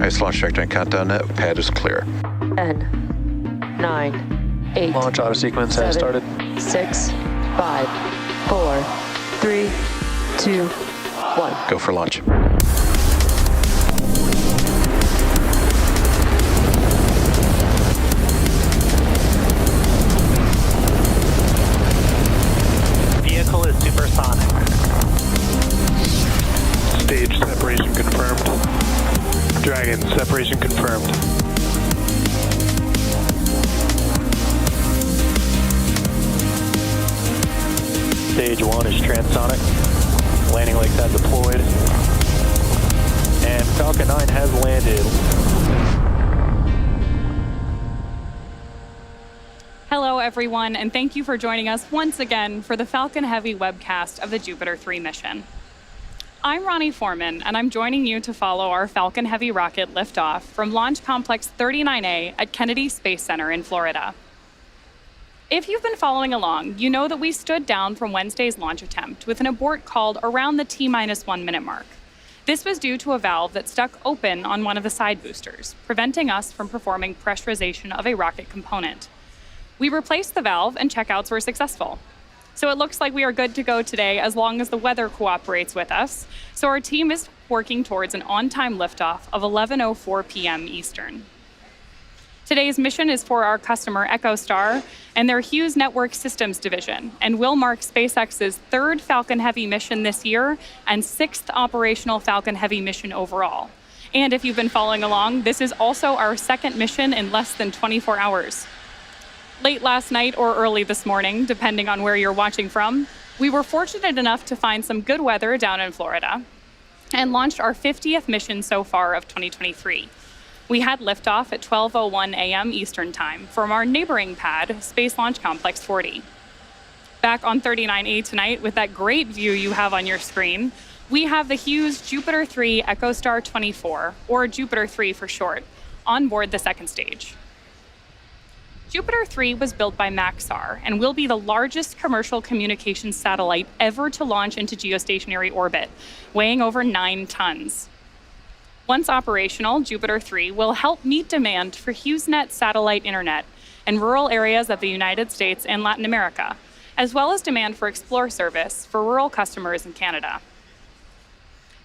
Nice launch trajectory and countdown. Pad is clear. 10, 9, 8. Launch auto sequence has started. 6, 5, 4, 3, 2, 1. Go for launch. Vehicle is supersonic. Stage separation confirmed. Dragon separation confirmed. Stage 1 is transonic. Landing legs have deployed. And Falcon 9 has landed. Hello, everyone, and thank you for joining us once again for the Falcon Heavy webcast of the Jupiter 3 mission. I'm Ronnie Foreman, and I'm joining you to follow our Falcon Heavy rocket liftoff from Launch Complex 39A at Kennedy Space Center in Florida. If you've been following along, you know that we stood down from Wednesday's launch attempt with an abort called around the T-1 minute mark. This was due to a valve that stuck open on one of the side boosters, preventing us from performing pressurization of a rocket component. We replaced the valve and checkouts were successful. So it looks like we are good to go today as long as the weather cooperates with us. So our team is working towards an on-time liftoff of 11:04 p.m. Eastern. Today's mission is for our customer EchoStar and their Hughes Network Systems division, and will mark SpaceX's third Falcon Heavy mission this year and sixth operational Falcon Heavy mission overall. And if you've been following along, this is also our second mission in less than 24 hours. Late last night or early this morning, depending on where you're watching from, we were fortunate enough to find some good weather down in Florida and launched our 50th mission so far of 2023. We had liftoff at 12:01 a.m. Eastern Time from our neighboring pad, Space Launch Complex 40. Back on 39A tonight, with that great view you have on your screen, we have the Hughes Jupiter 3 EchoStar 24, or Jupiter 3 for short, on board the second stage. Jupiter 3 was built by Maxar and will be the largest commercial communications satellite ever to launch into geostationary orbit, weighing over 9 tons. Once operational, Jupiter 3 will help meet demand for HughesNet satellite internet in rural areas of the United States and Latin America, as well as demand for Explore service for rural customers in Canada.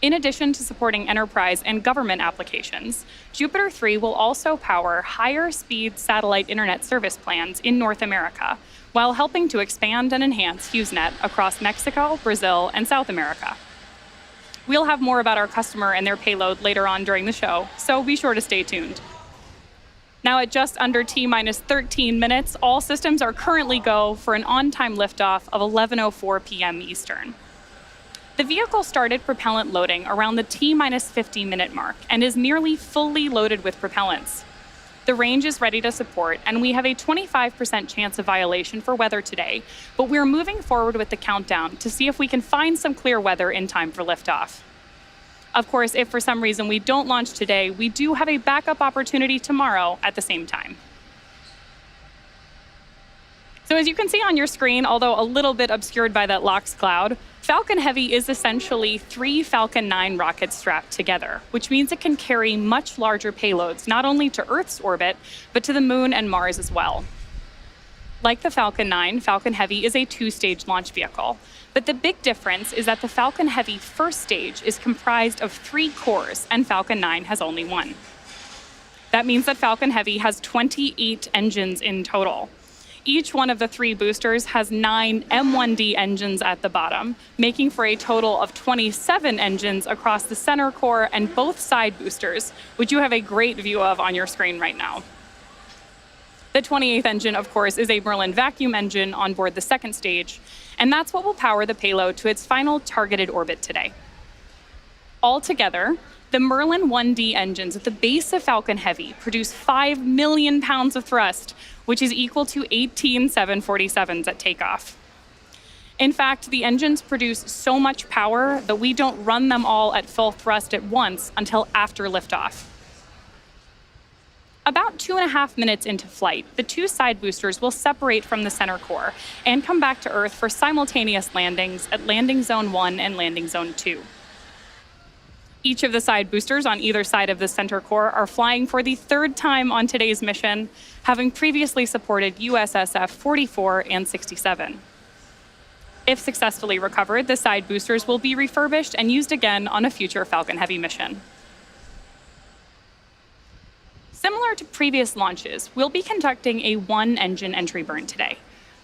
In addition to supporting enterprise and government applications, Jupiter 3 will also power higher-speed satellite internet service plans in North America, while helping to expand and enhance HughesNet across Mexico, Brazil, and South America. We'll have more about our customer and their payload later on during the show, so be sure to stay tuned. Now at just under T-minus 13 minutes, all systems are currently go for an on-time liftoff of 11:04 p.m. Eastern. The vehicle started propellant loading around the T-minus 50 minute mark and is nearly fully loaded with propellants. The range is ready to support, and we have a 25% chance of violation for weather today, but we're moving forward with the countdown to see if we can find some clear weather in time for liftoff. Of course, if for some reason we don't launch today, we do have a backup opportunity tomorrow at the same time. So as you can see on your screen, although a little bit obscured by that LOX cloud, Falcon Heavy is essentially 3 Falcon 9 rockets strapped together, which means it can carry much larger payloads, not only to Earth's orbit, but to the Moon and Mars as well. Like the Falcon 9, Falcon Heavy is a 2-stage launch vehicle, but the big difference is that the Falcon Heavy first stage is comprised of 3 cores, and Falcon 9 has only 1. That means that Falcon Heavy has 28 engines in total. Each one of the 3 boosters has 9 M1D engines at the bottom, making for a total of 27 engines across the center core and both side boosters, which you have a great view of on your screen right now. The 28th engine, of course, is a Merlin vacuum engine on board the second stage, and that's what will power the payload to its final targeted orbit today. Altogether, the Merlin 1D engines at the base of Falcon Heavy produce 5 million pounds of thrust, which is equal to 18 747s at takeoff. In fact, the engines produce so much power that we don't run them all at full thrust at once until after liftoff. About 2.5 minutes into flight, the 2 side boosters will separate from the center core and come back to Earth for simultaneous landings at Landing Zone 1 and Landing Zone 2. Each of the side boosters on either side of the center core are flying for the third time on today's mission, having previously supported USSF 44 and 67. If successfully recovered, the side boosters will be refurbished and used again on a future Falcon Heavy mission. Similar to previous launches, we'll be conducting a one-engine entry burn today.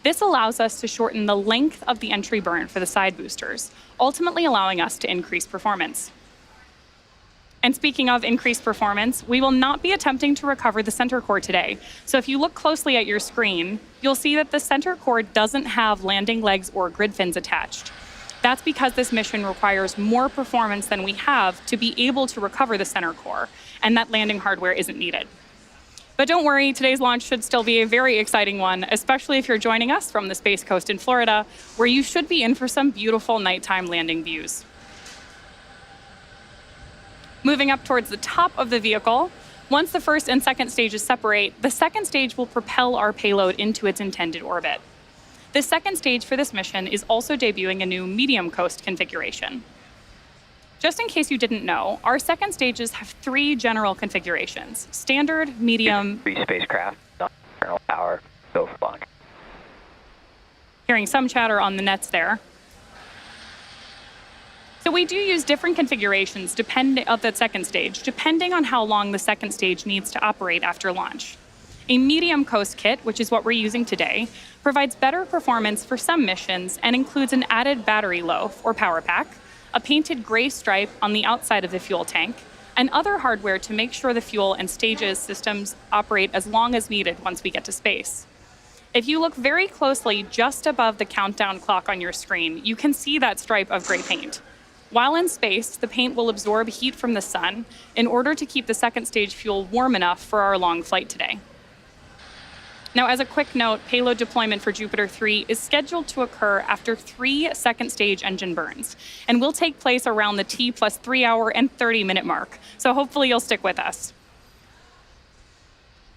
This allows us to shorten the length of the entry burn for the side boosters, ultimately allowing us to increase performance. And speaking of increased performance, we will not be attempting to recover the center core today. So if you look closely at your screen, you'll see that the center core doesn't have landing legs or grid fins attached. That's because this mission requires more performance than we have to be able to recover the center core, and that landing hardware isn't needed. But don't worry, today's launch should still be a very exciting one, especially if you're joining us from the Space Coast in Florida, where you should be in for some beautiful nighttime landing views. Moving up towards the top of the vehicle, once the first and second stages separate, the second stage will propel our payload into its intended orbit. The second stage for this mission is also debuting a new medium coast configuration. Just in case you didn't know, our second stages have 3 general configurations: standard, medium, 3 spacecraft, internal power, go for launch. Hearing some chatter on the nets there. So we do use different configurations of that second stage, depending on how long the second stage needs to operate after launch. A medium coast kit, which is what we're using today, provides better performance for some missions and includes an added battery loaf or power pack, a painted gray stripe on the outside of the fuel tank, and other hardware to make sure the fuel and stages systems operate as long as needed once we get to space. If you look very closely just above the countdown clock on your screen, you can see that stripe of gray paint. While in space, the paint will absorb heat from the sun in order to keep the second stage fuel warm enough for our long flight today. Now, as a quick note, payload deployment for Jupiter 3 is scheduled to occur after 3 second stage engine burns and will take place around the T plus 3 hour and 30-minute mark. So hopefully you'll stick with us.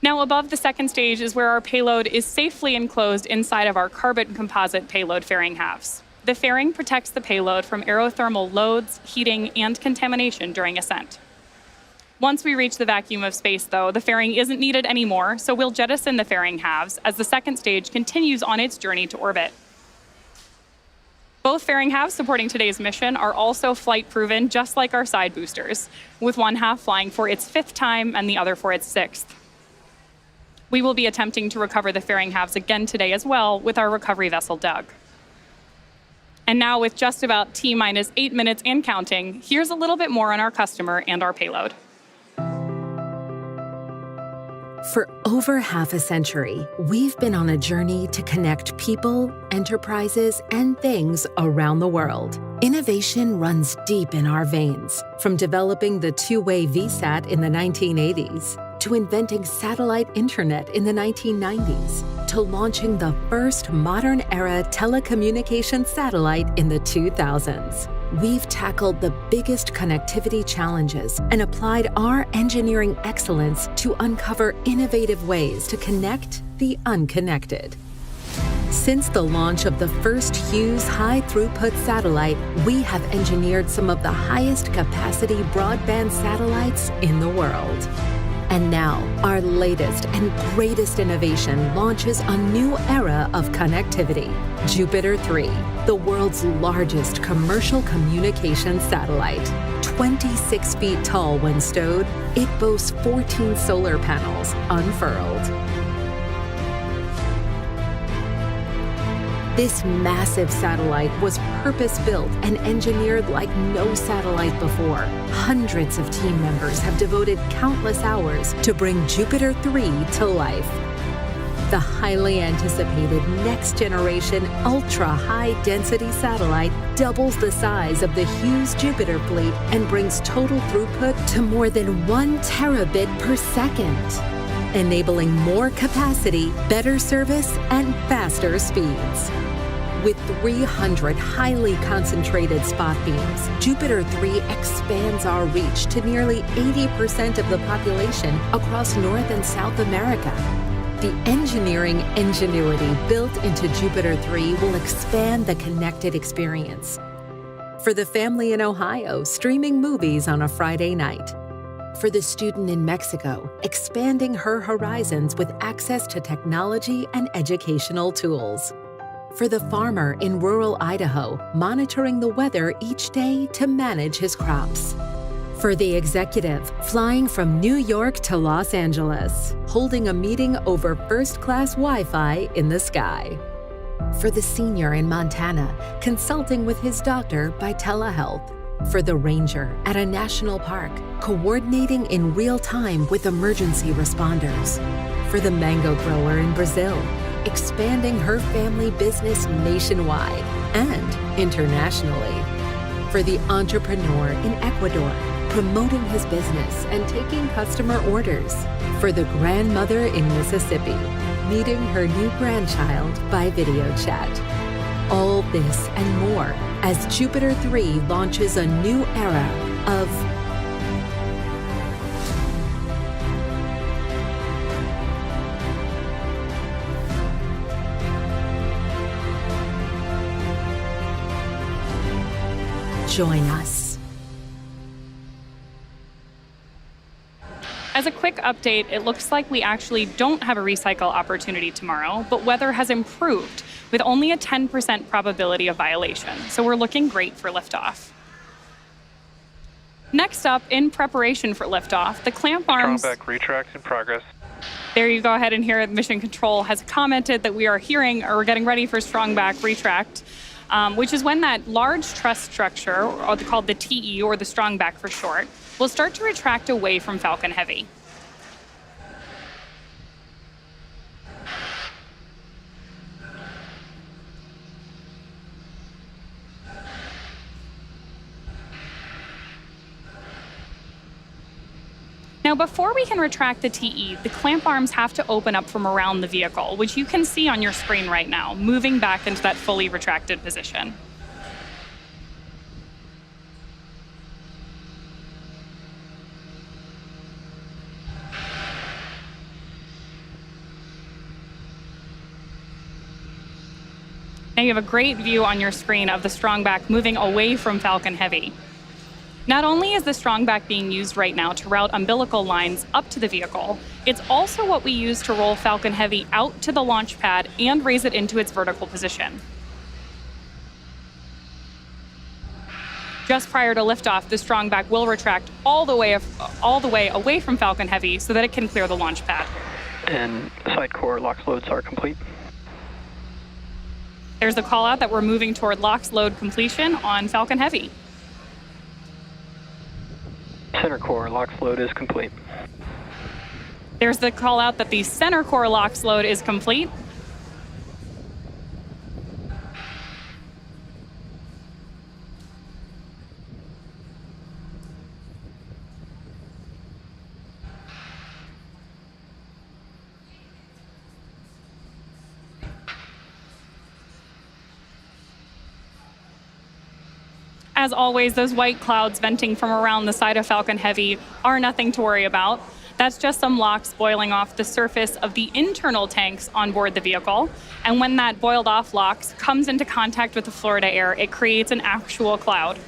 Now, above the second stage is where our payload is safely enclosed inside of our carbon composite payload fairing halves. The fairing protects the payload from aerothermal loads, heating, and contamination during ascent. Once we reach the vacuum of space, though, the fairing isn't needed anymore, so we'll jettison the fairing halves as the second stage continues on its journey to orbit. Both fairing halves supporting today's mission are also flight-proven, just like our side boosters, with one half flying for its 5th time and the other for its 6th. We will be attempting to recover the fairing halves again today as well with our recovery vessel, Doug. And now, with just about T-minus 8 minutes and counting, here's a little bit more on our customer and our payload. For over half a century, we've been on a journey to connect people, enterprises, and things around the world. Innovation runs deep in our veins, from developing the two-way VSAT in the 1980s, to inventing satellite internet in the 1990s, to launching the first modern-era telecommunications satellite in the 2000s. We've tackled the biggest connectivity challenges and applied our engineering excellence to uncover innovative ways to connect the unconnected. Since the launch of the first Hughes high-throughput satellite, we have engineered some of the highest capacity broadband satellites in the world. And now, our latest and greatest innovation launches a new era of connectivity. Jupiter 3, the world's largest commercial communications satellite. 26 feet tall when stowed, it boasts 14 solar panels unfurled. This massive satellite was purpose-built and engineered like no satellite before. Hundreds of team members have devoted countless hours to bring Jupiter 3 to life. The highly anticipated next-generation ultra-high-density satellite doubles the size of the Hughes Jupiter fleet and brings total throughput to more than 1 terabit per second, enabling more capacity, better service, and faster speeds. With 300 highly concentrated spot beams, Jupiter 3 expands our reach to nearly 80% of the population across North and South America. The engineering ingenuity built into Jupiter 3 will expand the connected experience. For the family in Ohio, streaming movies on a Friday night. For the student in Mexico, expanding her horizons with access to technology and educational tools. For the farmer in rural Idaho, monitoring the weather each day to manage his crops. For the executive, flying from New York to Los Angeles, holding a meeting over first-class Wi-Fi in the sky. For the senior in Montana, consulting with his doctor by telehealth. For the ranger at a national park, coordinating in real time with emergency responders. For the mango grower in Brazil, expanding her family business nationwide and internationally. For the entrepreneur in Ecuador, promoting his business and taking customer orders. For the grandmother in Mississippi, meeting her new grandchild by video chat. All this and more as Jupiter 3 launches a new era of join us. As a quick update, it looks like we actually don't have a recycle opportunity tomorrow, but weather has improved with only a 10% probability of violation, so we're looking great for liftoff. Next up, in preparation for liftoff, the clamp arms... Strongback retract in progress. There you go ahead and hear Mission Control has commented that we are hearing, or we're getting ready for strongback retract, which is when that large truss structure, or called the TE, or the strongback for short, will start to retract away from Falcon Heavy. Now, before we can retract the TE, the clamp arms have to open up from around the vehicle, which you can see on your screen right now, moving back into that fully retracted position. Now you have a great view on your screen of the strongback moving away from Falcon Heavy. Not only is the strongback being used right now to route umbilical lines up to the vehicle, it's also what we use to roll Falcon Heavy out to the launch pad and raise it into its vertical position. Just prior to liftoff, the strongback will retract all the way away from Falcon Heavy so that it can clear the launch pad. And side core LOX loads are complete. There's the call out that we're moving toward LOX load completion on Falcon Heavy. Center core LOX load is complete. There's the call out that the center core LOX load is complete. As always, those white clouds venting from around the side of Falcon Heavy are nothing to worry about. That's just some LOX boiling off the surface of the internal tanks on board the vehicle. And when that boiled off LOX comes into contact with the Florida air, it creates an actual cloud.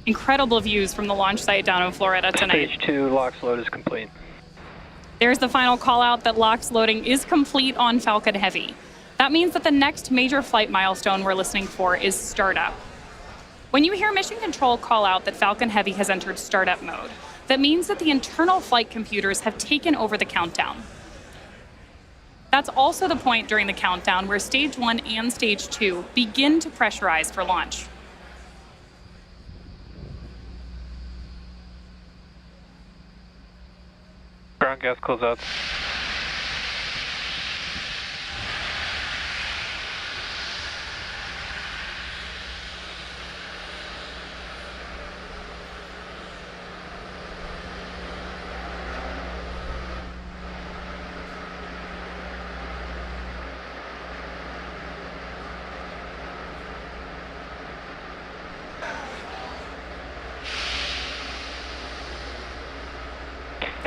Incredible views from the launch site down in Florida tonight. Stage 2 LOX load is complete. There's the final call out that LOX loading is complete on Falcon Heavy. That means that the next major flight milestone we're listening for is startup. When you hear Mission Control call out that Falcon Heavy has entered startup mode, that means that the internal flight computers have taken over the countdown. That's also the point during the countdown where Stage 1 and Stage 2 begin to pressurize for launch. Ground gas closeouts.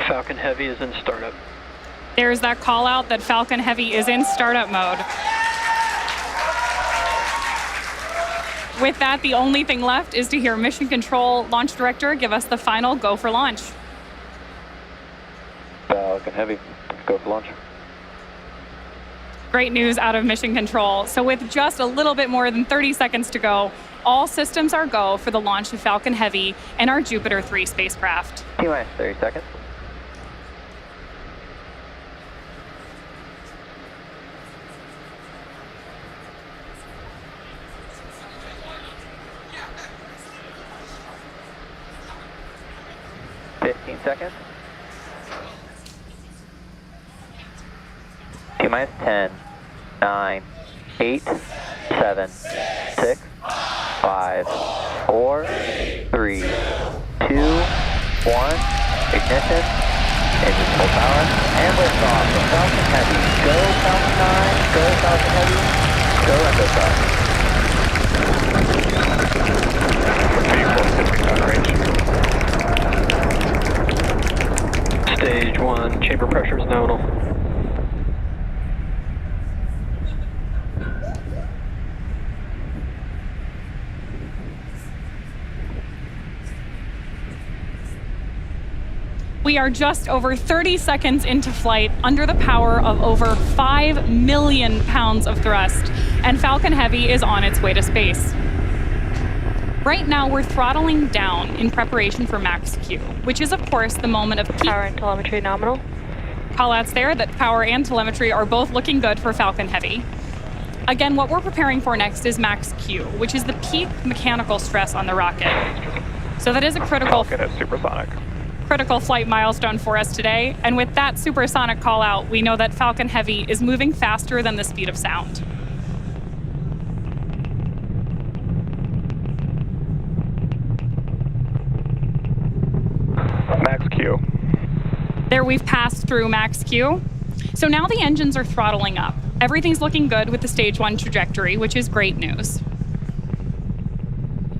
Falcon Heavy is in startup. There's that call out that Falcon Heavy is in startup mode. With that, the only thing left is to hear Mission Control Launch Director give us the final go for launch. Falcon Heavy, go for launch. Great news out of Mission Control. So with just a little bit more than 30 seconds to go, all systems are go for the launch of Falcon Heavy and our Jupiter 3 spacecraft. T-minus 30 seconds. Seconds. T-minus 10, 9, 8, 7, 6, 5, 4, 3, 2, 1. Ignition. Engine full power. And liftoff from Falcon Heavy. Go Falcon 9. Go Falcon Heavy. Go and liftoff. Stage 1, chamber pressure is nominal. We are just over 30 seconds into flight under the power of over 5 million pounds of thrust, and Falcon Heavy is on its way to space. Right now, we're throttling down in preparation for max Q, which is, of course, the moment of peak. Power and telemetry nominal. Callouts there that power and telemetry are both looking good for Falcon Heavy. Again, what we're preparing for next is max Q, which is the peak mechanical stress on the rocket. So that is a critical flight milestone for us today. And with that supersonic call out, we know that Falcon Heavy is moving faster than the speed of sound. Max Q. There we've passed through max Q. So now the engines are throttling up. Everything's looking good with the stage 1 trajectory, which is great news.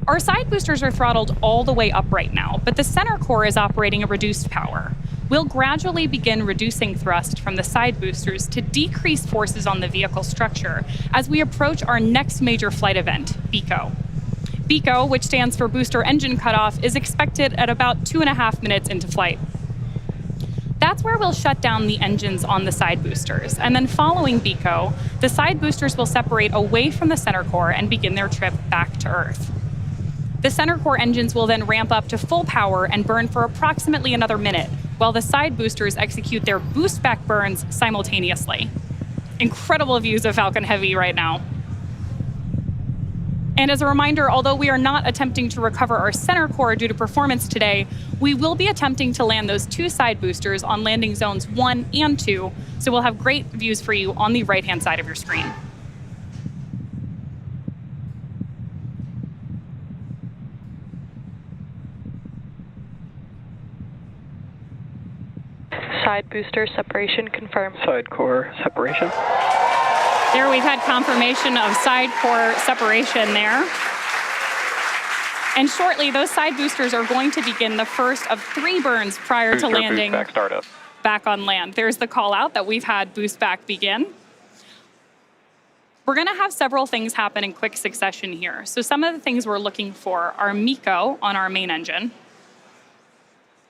Our side boosters are throttled all the way up right now, but the center core is operating at reduced power. We'll gradually begin reducing thrust from the side boosters to decrease forces on the vehicle structure as we approach our next major flight event, BECO. BECO, which stands for Booster Engine Cutoff, is expected at about 2.5 minutes into flight. That's where we'll shut down the engines on the side boosters, and then following BECO, the side boosters will separate away from the center core and begin their trip back to Earth. The center core engines will then ramp up to full power and burn for approximately another minute, while the side boosters execute their boost back burns simultaneously. Incredible views of Falcon Heavy right now. And as a reminder, although we are not attempting to recover our center core due to performance today, we will be attempting to land those 2 side boosters on landing zones 1 and 2, so we'll have great views for you on the right-hand side of your screen. Side booster separation confirmed. Side core separation. There we've had confirmation of side core separation there. And shortly, those side boosters are going to begin the first of 3 burns prior to landing back on land. There's the call out that we've had boost back begin. We're going to have several things happen in quick succession here. So some of the things we're looking for are MECO on our main engine,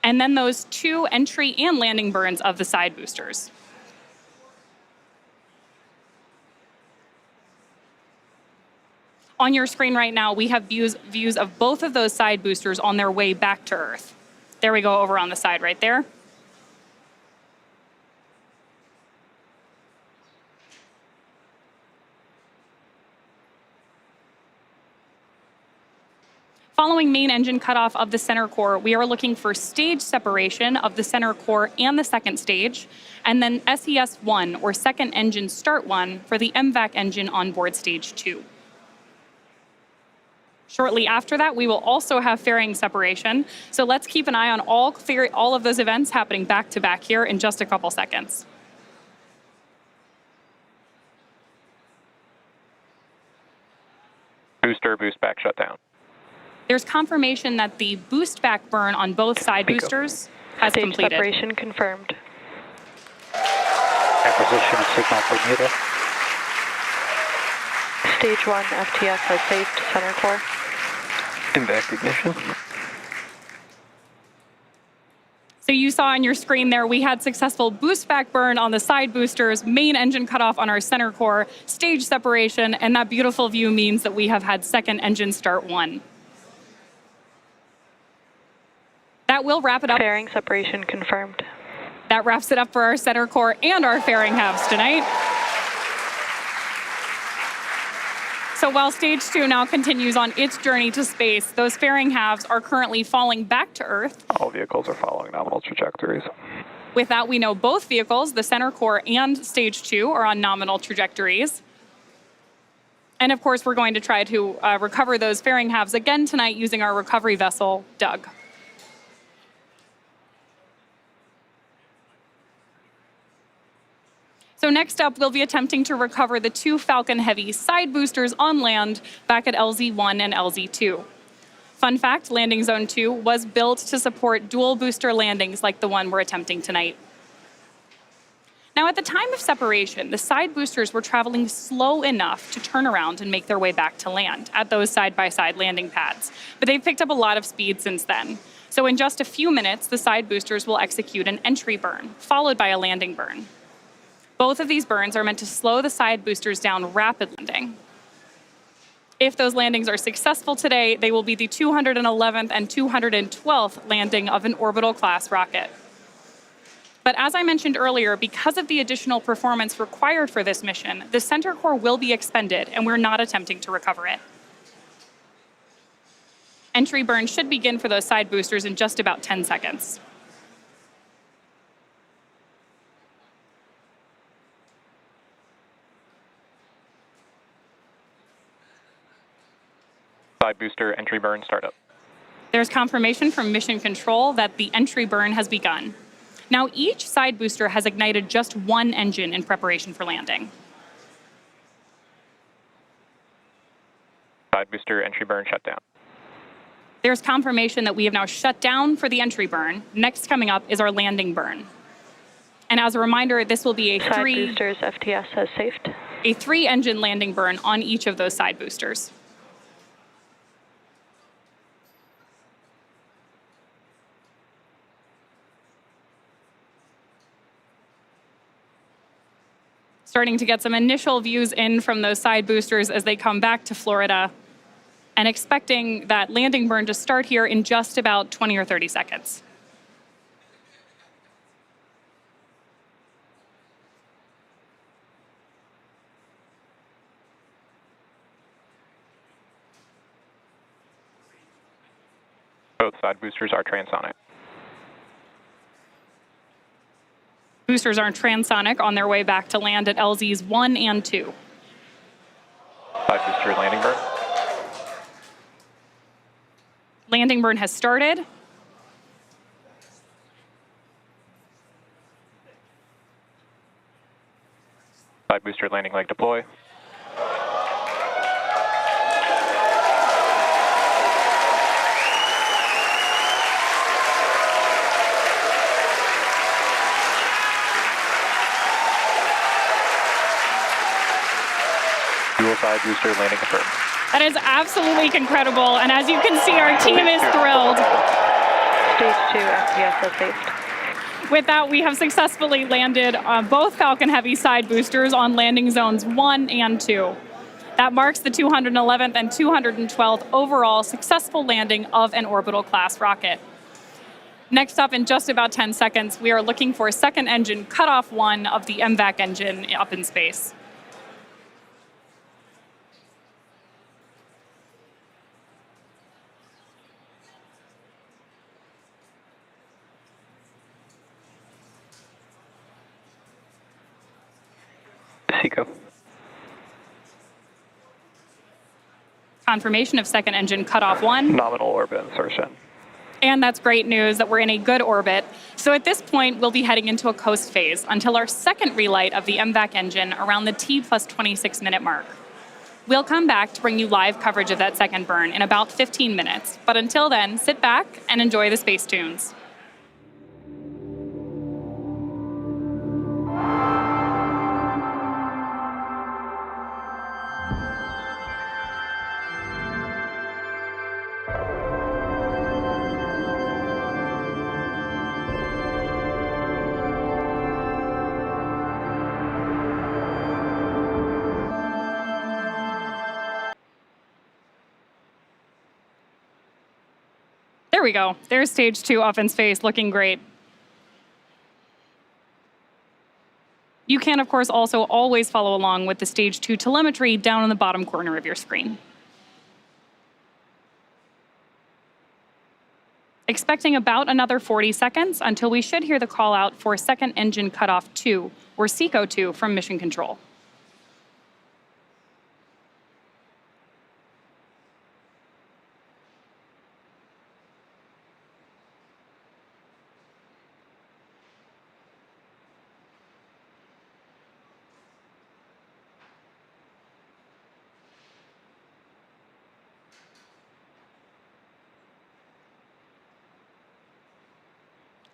and then those 2 entry and landing burns of the side boosters. On your screen right now, we have views of both of those side boosters on their way back to Earth. There we go, over on the side right there. Following main engine cutoff of the center core, we are looking for stage separation of the center core and the second stage, and then SES-1, or second engine start 1, for the MVAC engine on board stage 2. Shortly after that, we will also have fairing separation, so let's keep an eye on all of those events happening back to back here in just a couple seconds. Booster boost back shutdown. There's confirmation that the boost back burn on both side boosters has Stage completed. separation confirmed. Acquisition signal for Muta. Stage 1 FTS has saved center core. Impact ignition. So you saw on your screen there, we had successful boost back burn on the side boosters, main engine cutoff on our center core, stage separation, and that beautiful view means that we have had second engine start 1. That will wrap it up. Fairing separation confirmed. That wraps it up for our center core and our fairing halves tonight. So while stage 2 now continues on its journey to space, those fairing halves are currently falling back to Earth. All vehicles are following nominal trajectories. With that, we know both vehicles, the center core and stage 2, are on nominal trajectories. And of course, we're going to try to recover those fairing halves again tonight using our recovery vessel, Doug. So next up, we'll be attempting to recover the 2 Falcon Heavy side boosters on land back at LZ-1 and LZ-2. Fun fact, Landing Zone 2 was built to support dual booster landings like the one we're attempting tonight. Now, at the time of separation, the side boosters were traveling slow enough to turn around and make their way back to land at those side-by-side landing pads. But they've picked up a lot of speed since then. So in just a few minutes, the side boosters will execute an entry burn, followed by a landing burn. Both of these burns are meant to slow the side boosters down rapid landing. If those landings are successful today, they will be the 211th and 212th landing of an orbital class rocket. But as I mentioned earlier, because of the additional performance required for this mission, the center core will be expended, and we're not attempting to recover it. Entry burn should begin for those side boosters in just about 10 seconds. Side booster entry burn startup. There's confirmation from mission control that the entry burn has begun. Now, each side booster has ignited just one engine in preparation for landing. Side booster entry burn shut down. There's confirmation that we have now shut down for the entry burn. Next coming up is our landing burn. And as a reminder, this will be a Side boosters FTS has saved. a 3-engine landing burn on each of those side boosters. Starting to get some initial views in from those side boosters as they come back to Florida, and expecting that landing burn to start here in just about 20 or 30 seconds. Both side boosters are transonic. Boosters are transonic on their way back to land at LZs 1 and 2. Side booster landing burn. Landing burn has started. Side booster landing leg deploy. Dual side booster landing confirmed. That is absolutely incredible, and as you can see, our team is thrilled. Stage 2 FTS has saved. With that, we have successfully landed both Falcon Heavy side boosters on landing zones 1 and 2. That marks the 211th and 212th overall successful landing of an orbital class rocket. Next up, in just about 10 seconds, we are looking for second engine cutoff 1 of the MVAC engine up in space. Seco. Confirmation of second engine cutoff 1. Nominal orbit insertion. And that's great news that we're in a good orbit. So at this point, we'll be heading into a coast phase until our second relight of the MVAC engine around the T+26 minute mark. We'll come back to bring you live coverage of that second burn in about 15 minutes. But until then, sit back and enjoy the space tunes. There we go. There's stage 2 up in space, looking great. You can, of course, also always follow along with the stage 2 telemetry down in the bottom corner of your screen. Expecting about another 40 seconds until we should hear the call out for second engine cutoff 2, or SECO 2, from Mission Control.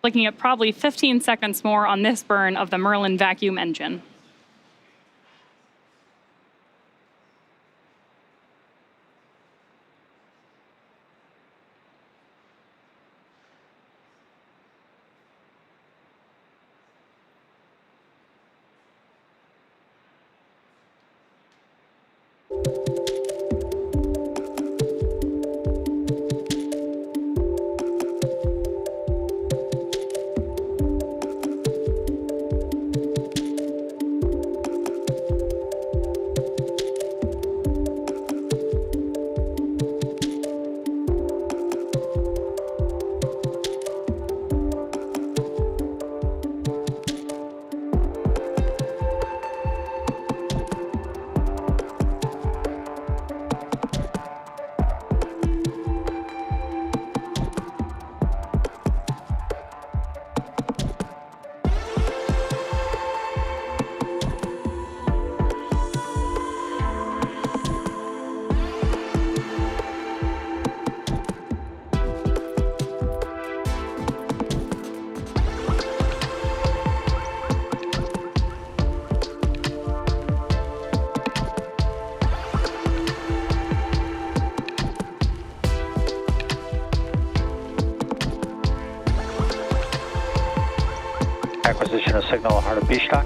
Looking at probably 15 seconds more on this burn of the Merlin vacuum engine. Acquisition of signal heart of B-stock.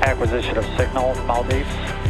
Acquisition of signal, Maldives.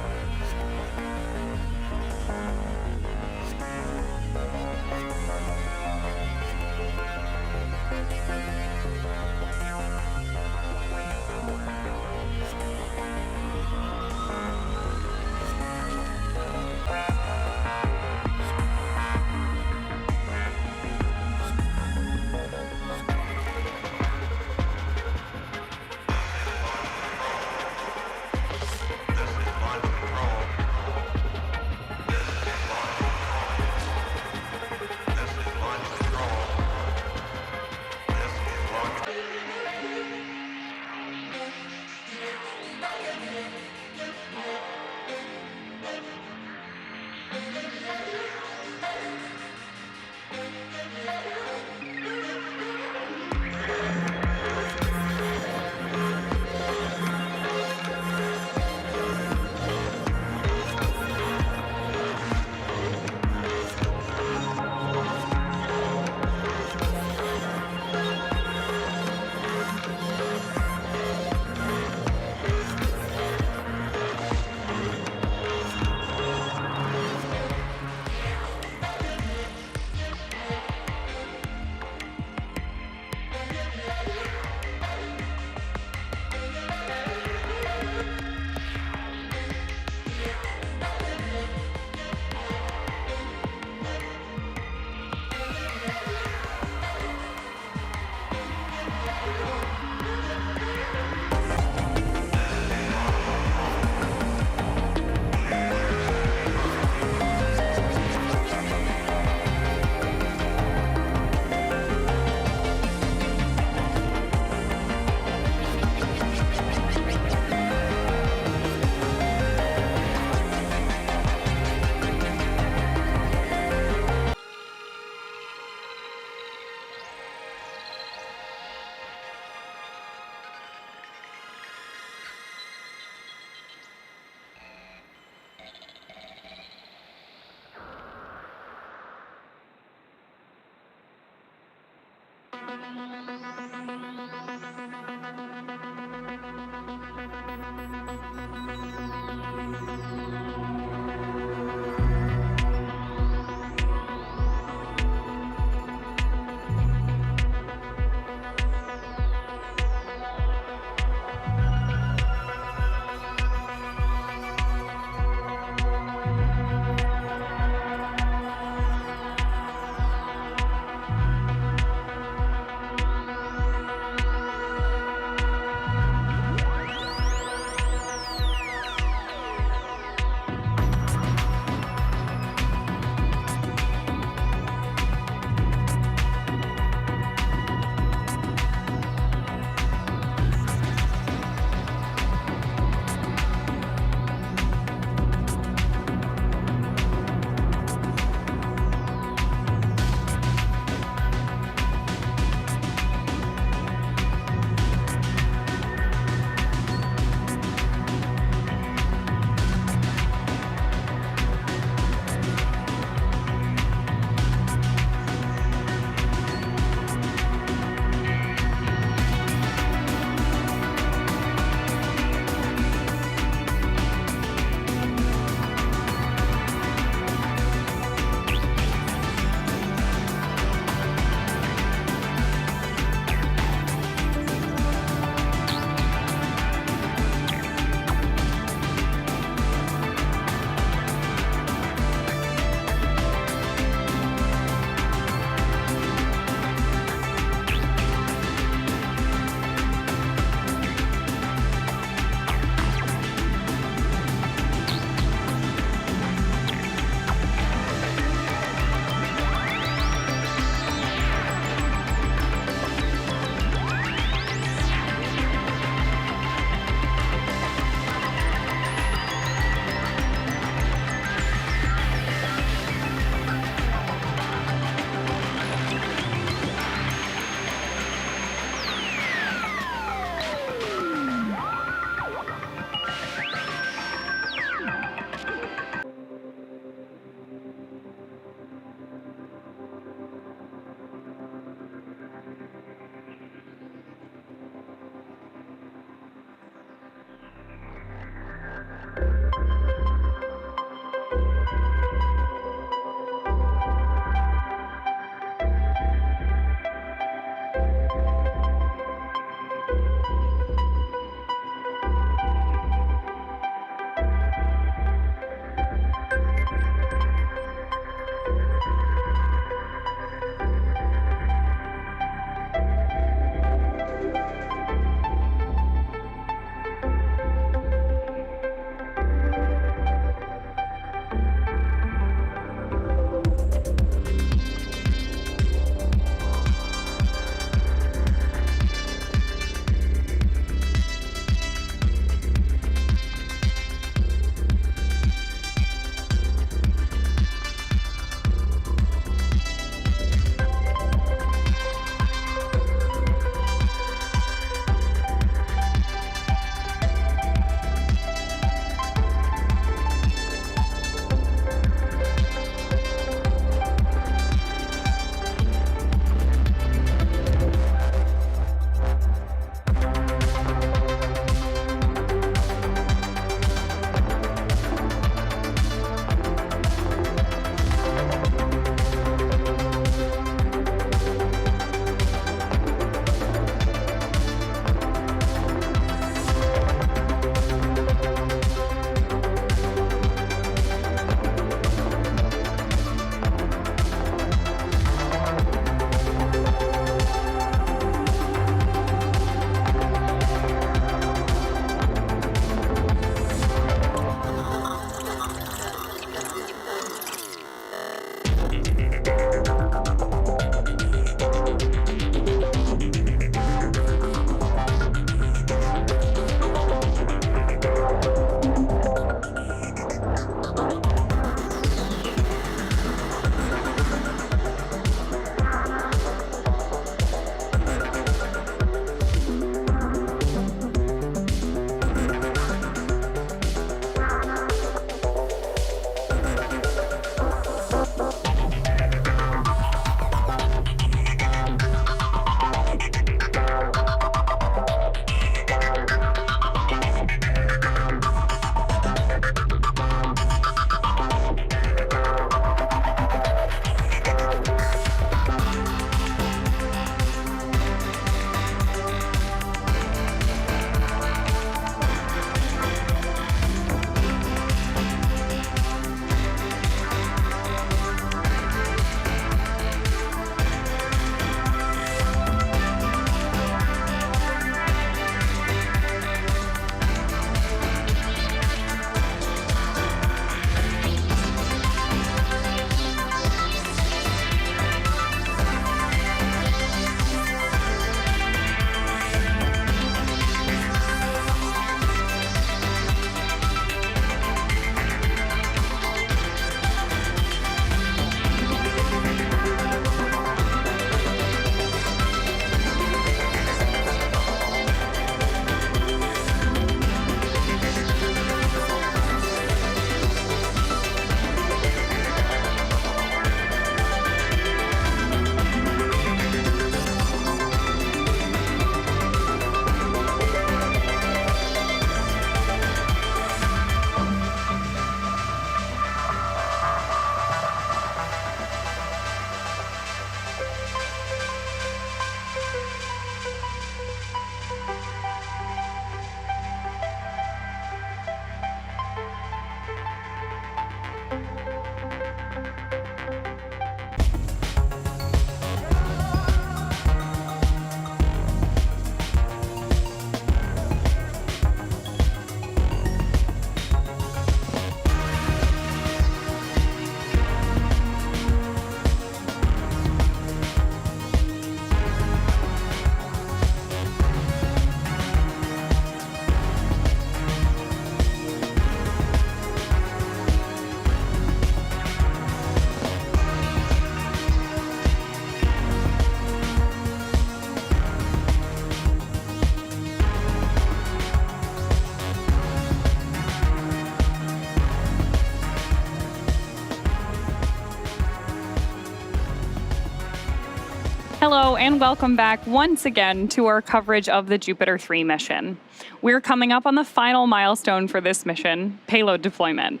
Hello and welcome back once again to our coverage of the Jupiter 3 mission. We're coming up on the final milestone for this mission, payload deployment.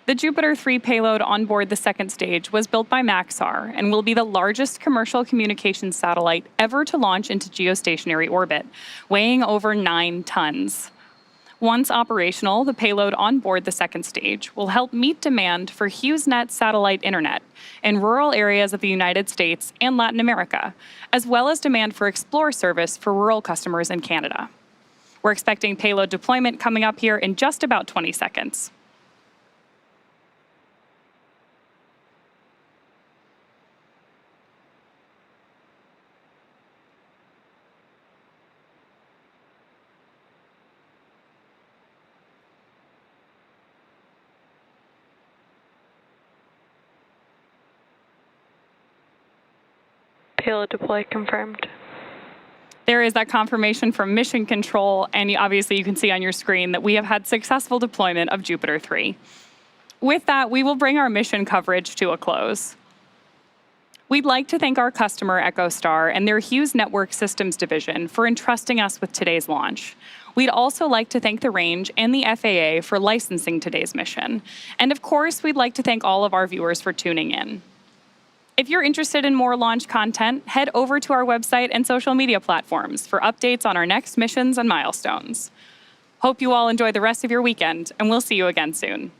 The Jupiter 3 payload on board the second stage was built by Maxar and will be the largest commercial communications satellite ever to launch into geostationary orbit, weighing over 9 tons. Once operational, the payload on board the second stage will help meet demand for HughesNet satellite internet in rural areas of the United States and Latin America, as well as demand for Explore service for rural customers in Canada. We're expecting payload deployment coming up here in just about 20 seconds. Payload deploy confirmed. There is that confirmation from Mission Control, and obviously you can see on your screen that we have had successful deployment of Jupiter 3. With that, we will bring our mission coverage to a close. We'd like to thank our customer, EchoStar, and their Hughes Network Systems division for entrusting us with today's launch. We'd also like to thank the Range and the FAA for licensing today's mission. And of course, we'd like to thank all of our viewers for tuning in. If you're interested in more launch content, head over to our website and social media platforms for updates on our next missions and milestones. Hope you all enjoy the rest of your weekend, and we'll see you again soon.